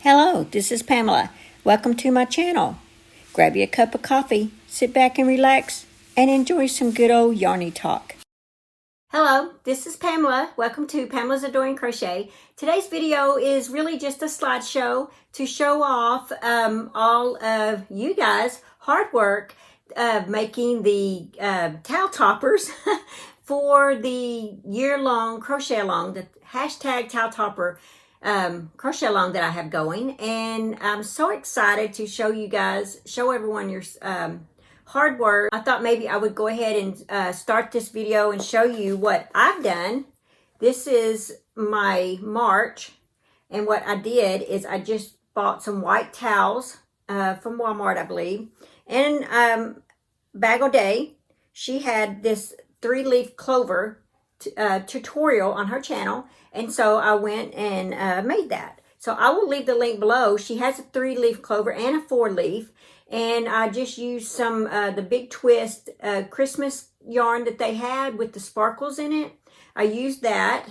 Hello, this is Pamela. Welcome to my channel. Grab you a cup of coffee, sit back and relax, and enjoy some good old yarny talk. Hello, this is Pamela. Welcome to Pamela's Adoring Crochet. Today's video is really just a slideshow to show off all of you guys' hard work making the towel toppers for the year-long crochet along, the hashtag towel topper crochet along that I have going, and I'm so excited to show everyone your hard work. I thought maybe I would go ahead and start this video and show you what I've done. This is my March, and what I did is I just bought some white towels from Walmart, I believe, and Bag O' Day. She had this 3-leaf clover tutorial on her channel, and so I went and made that. So I will leave the link below. She has a 3-leaf clover and a 4-leaf, and I just used some the Big Twist Christmas yarn that they had with the sparkles in it. I used that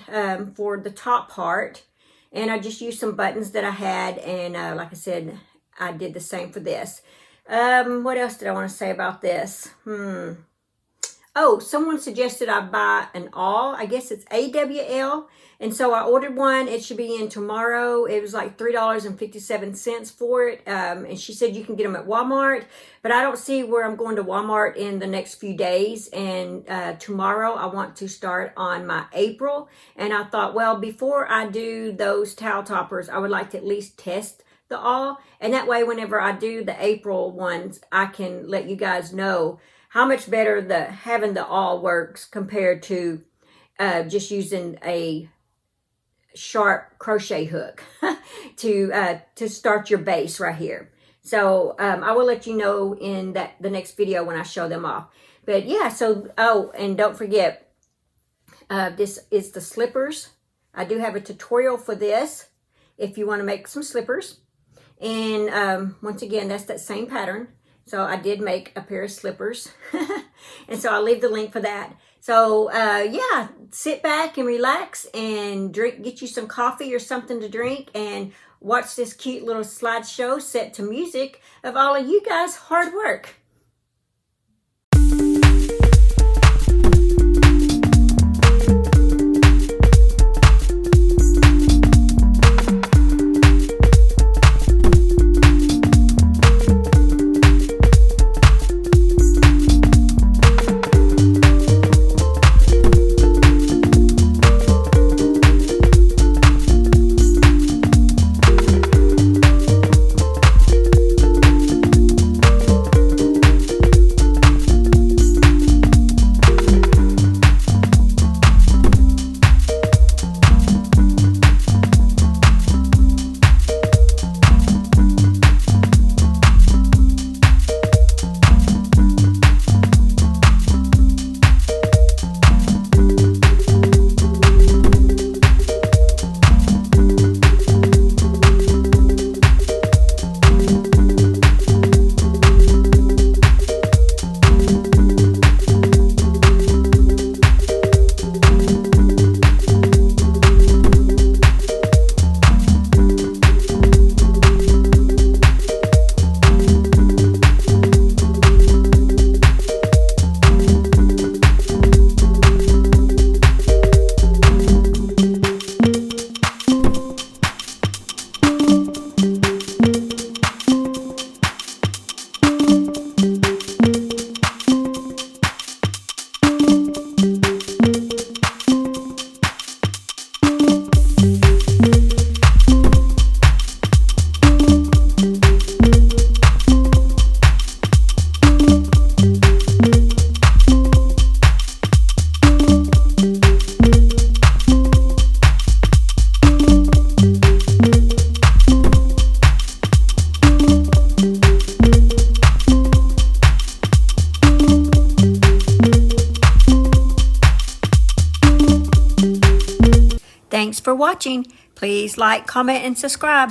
for the top part, and I just used some buttons that I had, and like I said, I did the same for this. What else did I want to say about this? Oh, someone suggested I buy an awl. I guess it's AWL. And so I ordered one. It should be in tomorrow. It was like $3.57 for it. And she said you can get them at Walmart. But I don't see where I'm going to Walmart in the next few days. And tomorrow I want to start on my April. And I thought, well, before I do those towel toppers, I would like to at least test the awl. And that way, whenever I do the April ones, I can let you guys know how much better having the awl works compared to just using a sharp crochet hook to start your base right here. So I will let you know in the next video when I show them off. But yeah, so, oh, and don't forget, this is the slippers. I do have a tutorial for this if you want to make some slippers. And once again, that's that same pattern. So I did make a pair of slippers, and so I'll leave the link for that. So yeah, sit back and relax and get you some coffee or something to drink, and watch this cute little slideshow set to music of all of you guys' hard work. Thanks for watching. Please like, comment, and subscribe.